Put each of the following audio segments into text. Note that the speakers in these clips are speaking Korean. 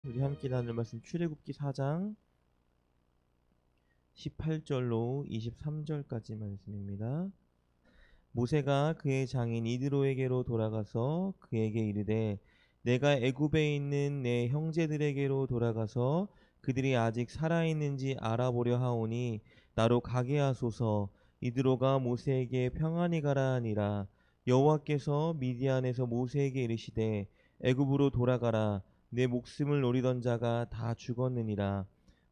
우리 함께 나눌 말씀 출애굽기 4장 18절로 23절까지 말씀입니다. 모세가 그의 장인 이드로에게로 돌아가서 그에게 이르되 내가 애굽에 있는 내 형제들에게로 돌아가서 그들이 아직 살아있는지 알아보려 하오니 나로 가게 하소서. 이드로가 모세에게 평안히 가라 하니라. 여호와께서 미디안에서 모세에게 이르시되 애굽으로 돌아가라. 내 목숨을 노리던 자가 다 죽었느니라.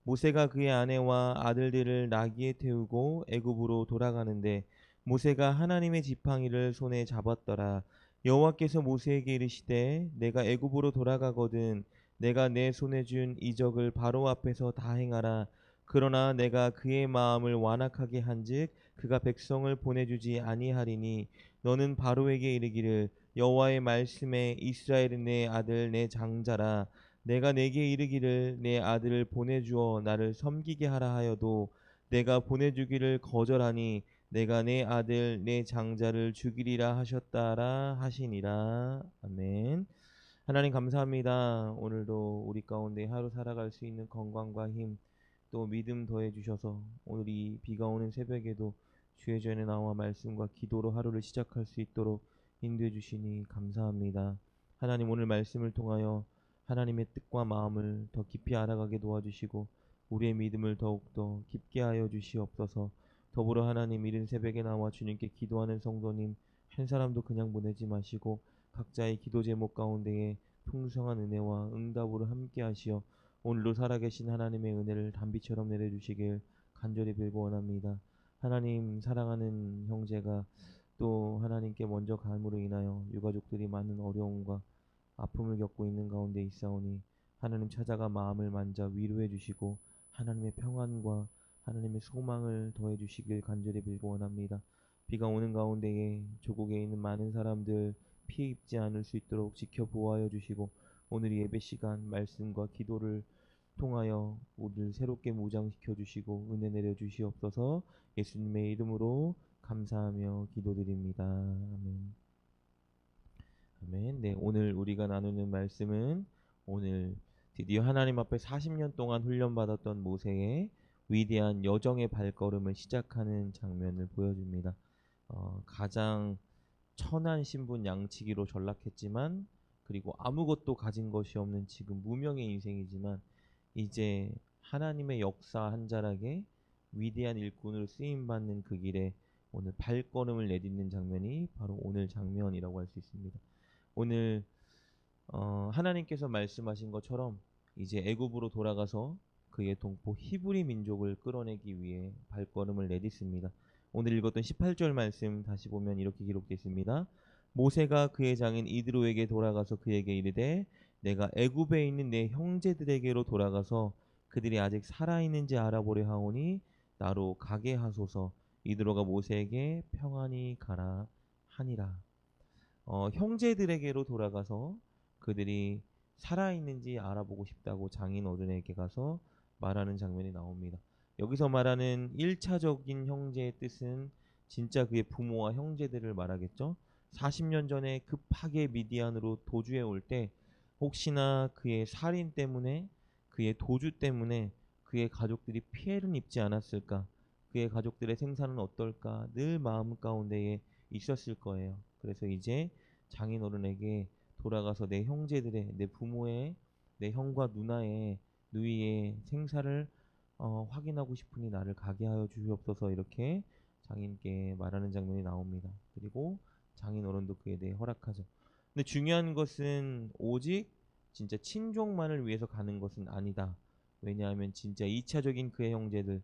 모세가 그의 아내와 아들들을 나귀에 태우고 애굽으로 돌아가는데 모세가 하나님의 지팡이를 손에 잡았더라. 여호와께서 모세에게 이르시되 내가 애굽으로 돌아가거든 내가 내 손에 준 이적을 바로 앞에서 다 행하라. 그러나 내가 그의 마음을 완악하게 한즉 그가 백성을 보내주지 아니하리니 너는 바로에게 이르기를 여호와의 말씀에 이스라엘은 내 아들 내 장자라. 내가 내게 이르기를 내 아들을 보내주어 나를 섬기게 하라 하여도 내가 보내주기를 거절하니 내가 내 아들 내 장자를 죽이리라 하셨다라 하시니라. 아멘. 하나님 감사합니다. 오늘도 우리 가운데 하루 살아갈 수 있는 건강과 힘, 또 믿음 더해 주셔서 오늘 이 비가 오는 새벽에도 주의 전에 나와 말씀과 기도로 하루를 시작할 수 있도록 인도해 주시니 감사합니다. 하나님 오늘 말씀을 통하여 하나님의 뜻과 마음을 더 깊이 알아가게 도와주시고 우리의 믿음을 더욱더 깊게 하여 주시옵소서. 더불어 하나님 이른 새벽에 나와 주님께 기도하는 성도님 한 사람도 그냥 보내지 마시고 각자의 기도 제목 가운데에 풍성한 은혜와 응답으로 함께 하시어 오늘도 살아계신 하나님의 은혜를 단비처럼 내려주시길 간절히 빌고 원합니다. 하나님 사랑하는 형제가 또 하나님께 먼저 감으로 인하여 유가족들이 많은 어려움과 아픔을 겪고 있는 가운데 있사오니 하나님 찾아가 마음을 만져 위로해 주시고 하나님의 평안과 하나님의 소망을 더해 주시길 간절히 빌고 원합니다. 비가 오는 가운데에 조국에 있는 많은 사람들 피해 입지 않을 수 있도록 지켜보아여 주시고 오늘 예배 시간 말씀과 기도를 통하여 우리를 새롭게 무장시켜 주시고 은혜 내려 주시옵소서. 예수님의 이름으로 감사하며 기도드립니다. 아멘. 아멘. 네, 오늘 우리가 나누는 말씀은 오늘 드디어 하나님 앞에 40년 동안 훈련받았던 모세의 위대한 여정의 발걸음을 시작하는 장면을 보여줍니다. 가장 천한 신분 양치기로 전락했지만 그리고 아무것도 가진 것이 없는 지금 무명의 인생이지만 이제 하나님의 역사 한 자락에 위대한 일꾼으로 쓰임받는 그 길에 오늘 발걸음을 내딛는 장면이 바로 오늘 장면이라고 할 수 있습니다. 오늘 하나님께서 말씀하신 것처럼 이제 애굽으로 돌아가서 그의 동포 히브리 민족을 끌어내기 위해 발걸음을 내딛습니다. 오늘 읽었던 18절 말씀 다시 보면 이렇게 기록되어 있습니다. 모세가 그의 장인 이드로에게 돌아가서 그에게 이르되 내가 애굽에 있는 내 형제들에게로 돌아가서 그들이 아직 살아있는지 알아보려 하오니 나로 가게 하소서. 이드로가 모세에게 평안히 가라 하니라. 형제들에게로 돌아가서 그들이 살아있는지 알아보고 싶다고 장인 어른에게 가서 말하는 장면이 나옵니다. 여기서 말하는 1차적인 형제의 뜻은 진짜 그의 부모와 형제들을 말하겠죠. 40년 전에 급하게 미디안으로 도주해 올 때 혹시나 그의 살인 때문에 그의 도주 때문에 그의 가족들이 피해를 입지 않았을까, 그의 가족들의 생사는 어떨까 늘 마음 가운데에 있었을 거예요. 그래서 이제 장인어른에게 돌아가서 내 형제들의, 내 부모의, 내 형과 누나의, 누이의 생사를 확인하고 싶으니 나를 가게 하여 주시옵소서. 이렇게 장인께 말하는 장면이 나옵니다. 그리고 장인어른도 그에 대해 허락하죠. 근데 중요한 것은 오직 진짜 친족만을 위해서 가는 것은 아니다. 왜냐하면 진짜 2차적인 그의 형제들,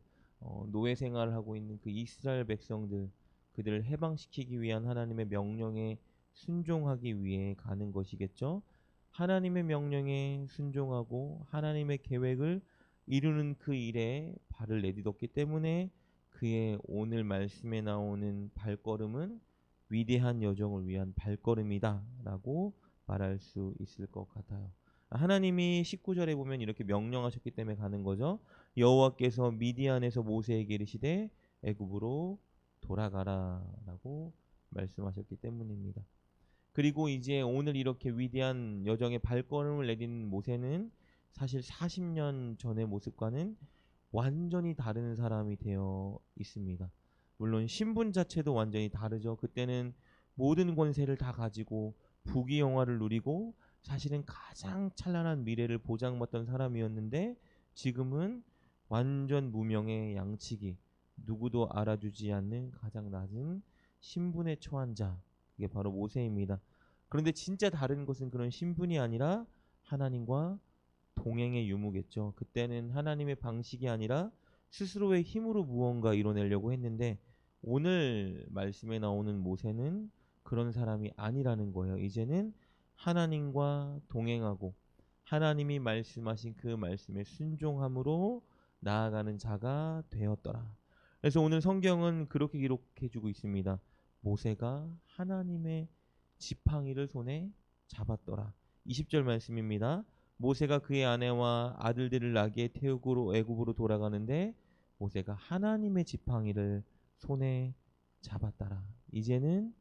노예 생활을 하고 있는 그 이스라엘 백성들, 그들을 해방시키기 위한 하나님의 명령에 순종하기 위해 가는 것이겠죠. 하나님의 명령에 순종하고 하나님의 계획을 이루는 그 일에 발을 내딛었기 때문에 그의 오늘 말씀에 나오는 발걸음은 위대한 여정을 위한 발걸음이다 라고 말할 수 있을 것 같아요. 하나님이 19절에 보면 이렇게 명령하셨기 때문에 가는 거죠. 여호와께서 미디안에서 모세에게 이르시되 애굽으로 돌아가라 라고 말씀하셨기 때문입니다. 그리고 이제 오늘 이렇게 위대한 여정의 발걸음을 내딛는 모세는 사실 40년 전의 모습과는 완전히 다른 사람이 되어 있습니다. 물론 신분 자체도 완전히 다르죠. 그때는 모든 권세를 다 가지고 부귀영화를 누리고 사실은 가장 찬란한 미래를 보장받던 사람이었는데 지금은 완전 무명의 양치기, 누구도 알아주지 않는 가장 낮은 신분에 처한 자, 그게 바로 모세입니다. 그런데 진짜 다른 것은 그런 신분이 아니라 하나님과 동행의 유무겠죠. 그때는 하나님의 방식이 아니라 스스로의 힘으로 무언가 이뤄내려고 했는데 오늘 말씀에 나오는 모세는 그런 사람이 아니라는 거예요. 이제는 하나님과 동행하고 하나님이 말씀하신 그 말씀에 순종함으로 나아가는 자가 되었더라. 그래서 오늘 성경은 그렇게 기록해 주고 있습니다. 모세가 하나님의 지팡이를 손에 잡았더라. 20절 말씀입니다. 모세가 그의 아내와 아들들을 나귀에 태우고 애굽으로 돌아가는데 모세가 하나님의 지팡이를 손에 잡았더라. 이제는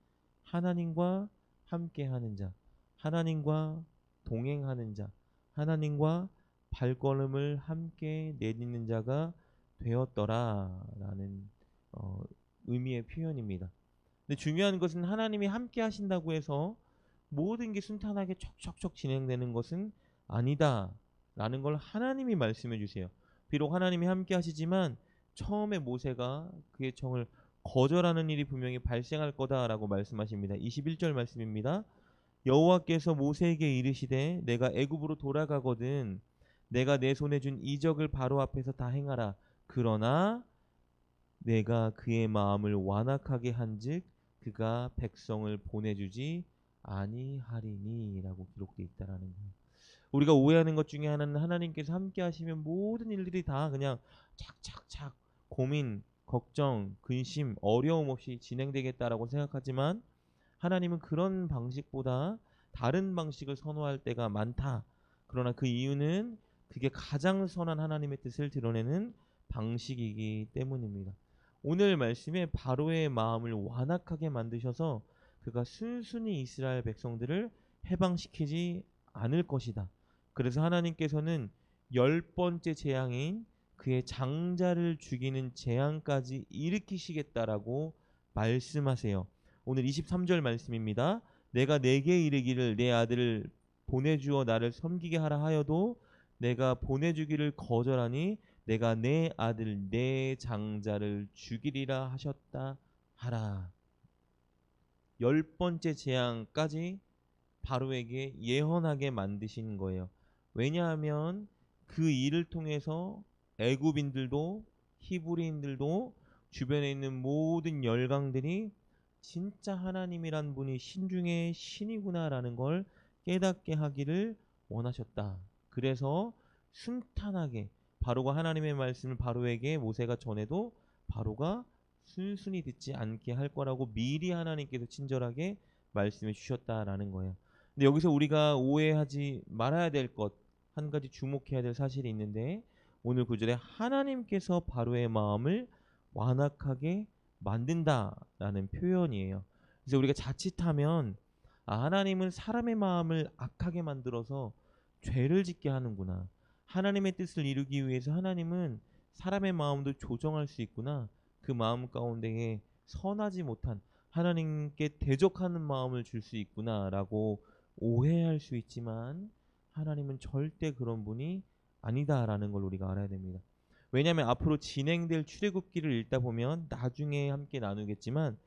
하나님과 함께하는 자, 하나님과 동행하는 자, 하나님과 발걸음을 함께 내딛는 자가 되었더라라는 의미의 표현입니다. 근데 중요한 것은 하나님이 함께 하신다고 해서 모든 게 순탄하게 척척척 진행되는 것은 아니다라는 걸 하나님이 말씀해 주세요. 비록 하나님이 함께 하시지만 처음에 모세가 그의 청을 거절하는 일이 분명히 발생할 거다라고 말씀하십니다. 21절 말씀입니다. 여호와께서 모세에게 이르시되 내가 애굽으로 돌아가거든 내가 내 손에 준 이적을 바로 앞에서 다 행하라. 그러나 내가 그의 마음을 완악하게 한즉 그가 백성을 보내주지 아니하리니라고 기록되어 있다라는 거예요. 우리가 오해하는 것 중에 하나는 하나님께서 함께 하시면 모든 일들이 다 그냥 착착착 고민, 걱정, 근심, 어려움 없이 진행되겠다라고 생각하지만 하나님은 그런 방식보다 다른 방식을 선호할 때가 많다. 그러나 그 이유는 그게 가장 선한 하나님의 뜻을 드러내는 방식이기 때문입니다. 오늘 말씀에 바로의 마음을 완악하게 만드셔서 그가 순순히 이스라엘 백성들을 해방시키지 않을 것이다. 그래서 하나님께서는 10번째 재앙인 그의 장자를 죽이는 재앙까지 일으키시겠다라고 말씀하세요. 오늘 23절 말씀입니다. 내가 내게 이르기를 내 아들을 보내주어 나를 섬기게 하라 하여도 내가 보내주기를 거절하니 내가 내 아들 내 장자를 죽이리라 하셨다 하라. 10번째 재앙까지 바로에게 예언하게 만드신 거예요. 왜냐하면 그 일을 통해서 애굽인들도 히브리인들도 주변에 있는 모든 열강들이 진짜 하나님이란 분이 신중의 신이구나라는 걸 깨닫게 하기를 원하셨다. 그래서 순탄하게 바로가 하나님의 말씀을 바로에게 모세가 전해도 바로가 순순히 듣지 않게 할 거라고 미리 하나님께서 친절하게 말씀해 주셨다라는 거예요. 근데 여기서 우리가 오해하지 말아야 될 것 한 가지 주목해야 될 사실이 있는데 오늘 구절에 하나님께서 바로의 마음을 완악하게 만든다라는 표현이에요. 그래서 우리가 자칫하면 하나님은 사람의 마음을 악하게 만들어서 죄를 짓게 하는구나. 하나님의 뜻을 이루기 위해서 하나님은 사람의 마음도 조정할 수 있구나. 그 마음 가운데에 선하지 못한 하나님께 대적하는 마음을 줄 수 있구나라고 오해할 수 있지만 하나님은 절대 그런 분이 아니다라는 걸 우리가 알아야 됩니다. 왜냐하면 앞으로 진행될 출애굽기를 읽다 보면 나중에 함께 나누겠지만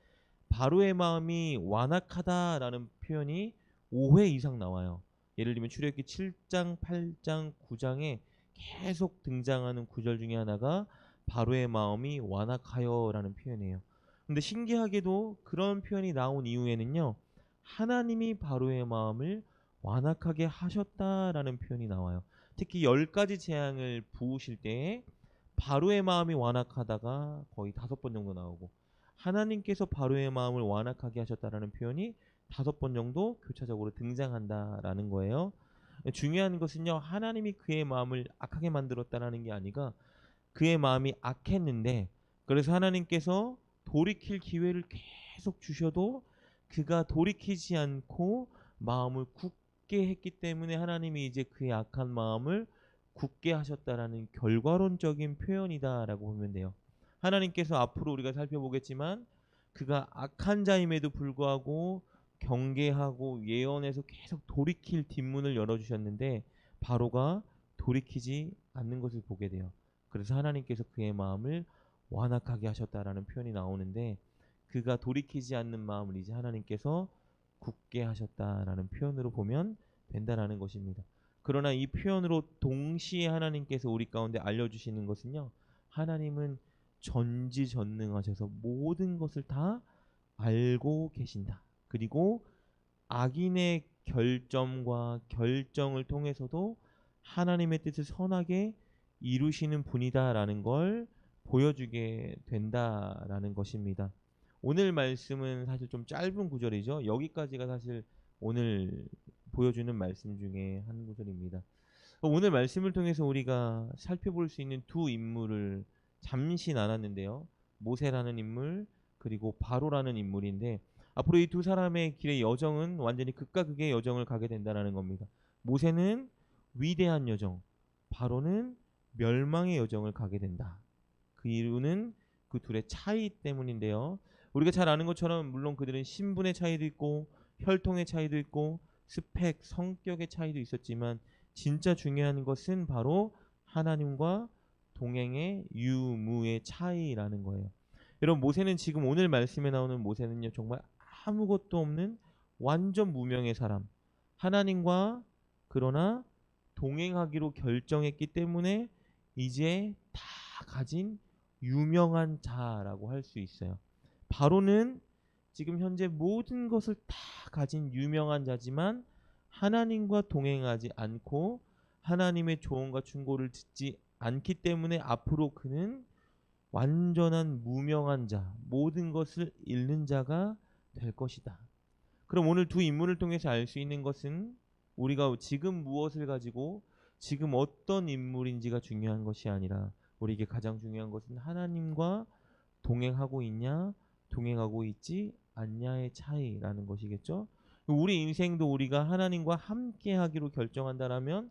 바로의 마음이 완악하다라는 표현이 5회 이상 나와요. 예를 들면 출애굽기 7장, 8장, 9장에 계속 등장하는 구절 중에 하나가 바로의 마음이 완악하여라는 표현이에요. 근데 신기하게도 그런 표현이 나온 이후에는요. 하나님이 바로의 마음을 완악하게 하셨다라는 표현이 나와요. 특히 10가지 재앙을 부으실 때에 바로의 마음이 완악하다가 거의 5번 정도 나오고 하나님께서 바로의 마음을 완악하게 하셨다라는 표현이 5번 정도 교차적으로 등장한다라는 거예요. 중요한 것은요. 하나님이 그의 마음을 악하게 만들었다라는 게 아니라 그의 마음이 악했는데 그래서 하나님께서 돌이킬 기회를 계속 주셔도 그가 돌이키지 않고 마음을 굳게 했기 때문에 하나님이 이제 그의 악한 마음을 굳게 하셨다라는 결과론적인 표현이다라고 보면 돼요. 하나님께서 앞으로 우리가 살펴보겠지만 그가 악한 자임에도 불구하고 경계하고 예언해서 계속 돌이킬 뒷문을 열어주셨는데 바로가 돌이키지 않는 것을 보게 돼요. 그래서 하나님께서 그의 마음을 완악하게 하셨다라는 표현이 나오는데 그가 돌이키지 않는 마음을 이제 하나님께서 굳게 하셨다라는 표현으로 보면 된다라는 것입니다. 그러나 이 표현으로 동시에 하나님께서 우리 가운데 알려주시는 것은요. 하나님은 전지전능하셔서 모든 것을 다 알고 계신다. 그리고 악인의 결점과 결정을 통해서도 하나님의 뜻을 선하게 이루시는 분이다라는 걸 보여주게 된다라는 것입니다. 오늘 말씀은 사실 좀 짧은 구절이죠. 여기까지가 사실 오늘 보여주는 말씀 중에 한 구절입니다. 오늘 말씀을 통해서 우리가 살펴볼 수 있는 두 인물을 잠시 나눴는데요. 모세라는 인물 그리고 바로라는 인물인데 앞으로 이 두 사람의 길의 여정은 완전히 극과 극의 여정을 가게 된다는 겁니다. 모세는 위대한 여정, 바로는 멸망의 여정을 가게 된다. 그 이유는 그 둘의 차이 때문인데요. 우리가 잘 아는 것처럼 물론 그들은 신분의 차이도 있고 혈통의 차이도 있고 스펙, 성격의 차이도 있었지만 진짜 중요한 것은 바로 하나님과 동행의 유무의 차이라는 거예요. 여러분 모세는 지금 오늘 말씀에 나오는 모세는요 정말 아무것도 없는 완전 무명의 사람. 하나님과 그러나 동행하기로 결정했기 때문에 이제 다 가진 유명한 자라고 할 수 있어요. 바로는 지금 현재 모든 것을 다 가진 유명한 자지만 하나님과 동행하지 않고 하나님의 조언과 충고를 듣지 않기 때문에 앞으로 그는 완전한 무명한 자, 모든 것을 잃는 자가 될 것이다. 그럼 오늘 두 인물을 통해서 알 수 있는 것은 우리가 지금 무엇을 가지고 지금 어떤 인물인지가 중요한 것이 아니라 우리에게 가장 중요한 것은 하나님과 동행하고 있냐, 동행하고 있지 않냐의 차이라는 것이겠죠. 우리 인생도 우리가 하나님과 함께 하기로 결정한다라면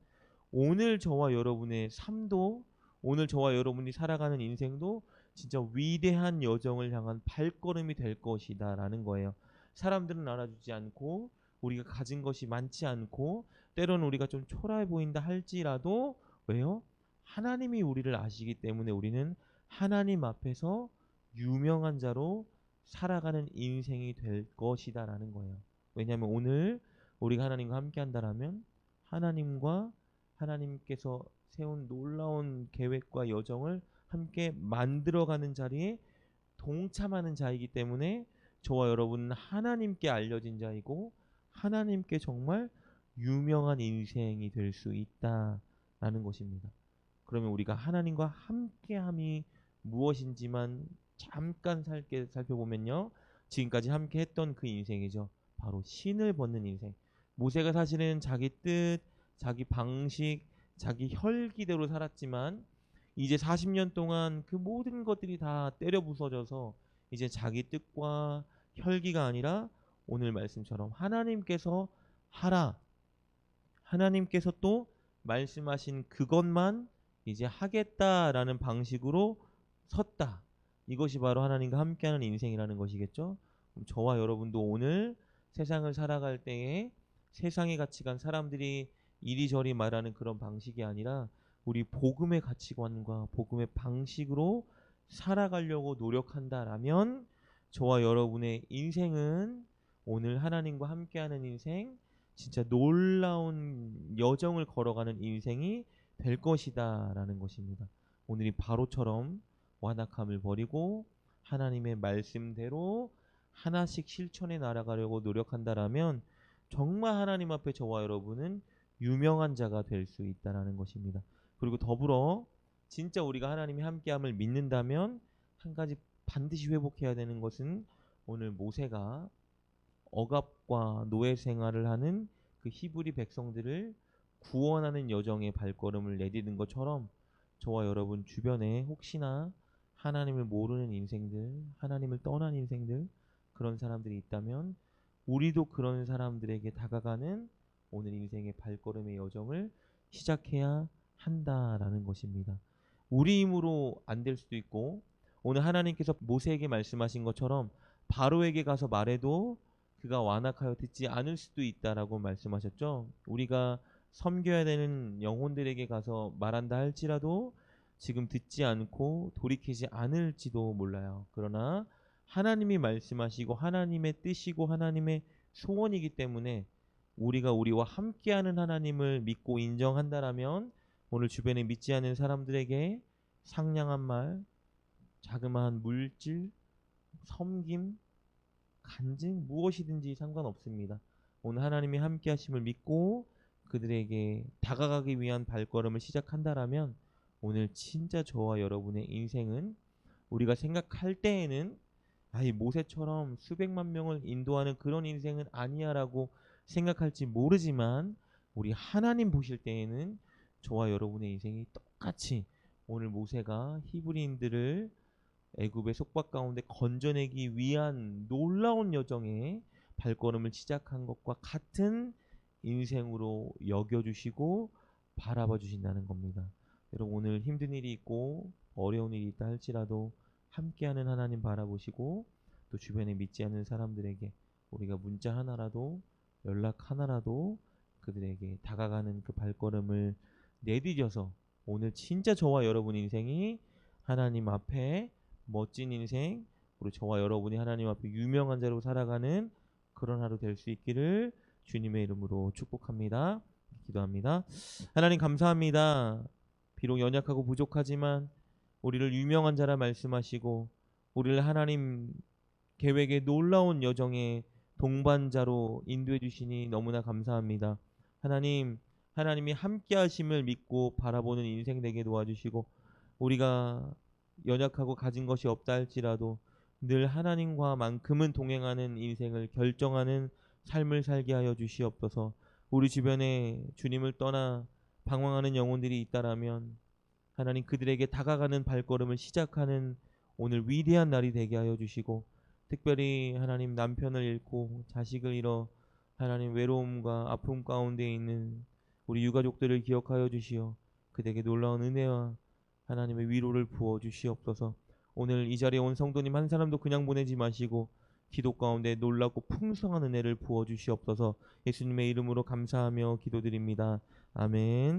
오늘 저와 여러분의 삶도 오늘 저와 여러분이 살아가는 인생도 진짜 위대한 여정을 향한 발걸음이 될 것이다라는 거예요. 사람들은 알아주지 않고 우리가 가진 것이 많지 않고 때로는 우리가 좀 초라해 보인다 할지라도 왜요? 하나님이 우리를 아시기 때문에 우리는 하나님 앞에서 유명한 자로 살아가는 인생이 될 것이다라는 거예요. 왜냐하면 오늘 우리가 하나님과 함께 한다라면 하나님과 하나님께서 세운 놀라운 계획과 여정을 함께 만들어가는 자리에 동참하는 자이기 때문에 저와 여러분은 하나님께 알려진 자이고 하나님께 정말 유명한 인생이 될 수 있다라는 것입니다. 그러면 우리가 하나님과 함께함이 무엇인지만 잠깐 살펴보면요. 지금까지 함께 했던 그 인생이죠. 바로 신을 벗는 인생. 모세가 사실은 자기 뜻, 자기 방식, 자기 혈기대로 살았지만 이제 40년 동안 그 모든 것들이 다 때려 부서져서 이제 자기 뜻과 혈기가 아니라 오늘 말씀처럼 하나님께서 하라. 하나님께서 또 말씀하신 그것만 이제 하겠다라는 방식으로 섰다. 이것이 바로 하나님과 함께하는 인생이라는 것이겠죠. 그럼 저와 여러분도 오늘 세상을 살아갈 때에 세상의 가치관, 사람들이 이리저리 말하는 그런 방식이 아니라 우리 복음의 가치관과 복음의 방식으로 살아가려고 노력한다라면 저와 여러분의 인생은 오늘 하나님과 함께하는 인생, 진짜 놀라운 여정을 걸어가는 인생이 될 것이다라는 것입니다. 오늘이 바로처럼 완악함을 버리고 하나님의 말씀대로 하나씩 실천해 나아가려고 노력한다라면 정말 하나님 앞에 저와 여러분은 유명한 자가 될 수 있다라는 것입니다. 그리고 더불어 진짜 우리가 하나님이 함께함을 믿는다면 한 가지 반드시 회복해야 되는 것은 오늘 모세가 억압과 노예 생활을 하는 그 히브리 백성들을 구원하는 여정의 발걸음을 내디딘 것처럼 저와 여러분 주변에 혹시나 하나님을 모르는 인생들, 하나님을 떠난 인생들, 그런 사람들이 있다면 우리도 그런 사람들에게 다가가는 오늘 인생의 발걸음의 여정을 시작해야 한다라는 것입니다. 우리 힘으로 안 될 수도 있고 오늘 하나님께서 모세에게 말씀하신 것처럼 바로에게 가서 말해도 그가 완악하여 듣지 않을 수도 있다라고 말씀하셨죠. 우리가 섬겨야 되는 영혼들에게 가서 말한다 할지라도 지금 듣지 않고 돌이키지 않을지도 몰라요. 그러나 하나님이 말씀하시고 하나님의 뜻이고 하나님의 소원이기 때문에 우리가 우리와 함께하는 하나님을 믿고 인정한다라면 오늘 주변에 믿지 않는 사람들에게 상냥한 말, 자그마한 물질, 섬김, 간증 무엇이든지 상관없습니다. 오늘 하나님이 함께 하심을 믿고 그들에게 다가가기 위한 발걸음을 시작한다라면 오늘 진짜 저와 여러분의 인생은 우리가 생각할 때에는 아이 모세처럼 수백만 명을 인도하는 그런 인생은 아니야라고 생각할지 모르지만 우리 하나님 보실 때에는 저와 여러분의 인생이 똑같이 오늘 모세가 히브리인들을 애굽의 속박 가운데 건져내기 위한 놀라운 여정에 발걸음을 시작한 것과 같은 인생으로 여겨주시고 바라봐 주신다는 겁니다. 여러분 오늘 힘든 일이 있고 어려운 일이 있다 할지라도 함께하는 하나님 바라보시고 또 주변에 믿지 않는 사람들에게 우리가 문자 하나라도 연락 하나라도 그들에게 다가가는 그 발걸음을 내디뎌서 오늘 진짜 저와 여러분 인생이 하나님 앞에 멋진 인생, 그리고 저와 여러분이 하나님 앞에 유명한 자로 살아가는 그런 하루 될 수 있기를 주님의 이름으로 축복합니다. 기도합니다. 하나님 감사합니다. 비록 연약하고 부족하지만 우리를 유명한 자라 말씀하시고 우리를 하나님 계획의 놀라운 여정의 동반자로 인도해 주시니 너무나 감사합니다. 하나님이 함께 하심을 믿고 바라보는 인생 되게 도와주시고 우리가 연약하고 가진 것이 없다 할지라도 늘 하나님과만큼은 동행하는 인생을 결정하는 삶을 살게 하여 주시옵소서. 우리 주변에 주님을 떠나 방황하는 영혼들이 있다라면 하나님 그들에게 다가가는 발걸음을 시작하는 오늘 위대한 날이 되게 하여 주시고 특별히 하나님 남편을 잃고 자식을 잃어 하나님 외로움과 아픔 가운데 있는 우리 유가족들을 기억하여 주시어 그들에게 놀라운 은혜와 하나님의 위로를 부어 주시옵소서. 오늘 이 자리에 온 성도님 한 사람도 그냥 보내지 마시고 기도 가운데 놀랍고 풍성한 은혜를 부어 주시옵소서. 예수님의 이름으로 감사하며 기도드립니다. 아멘.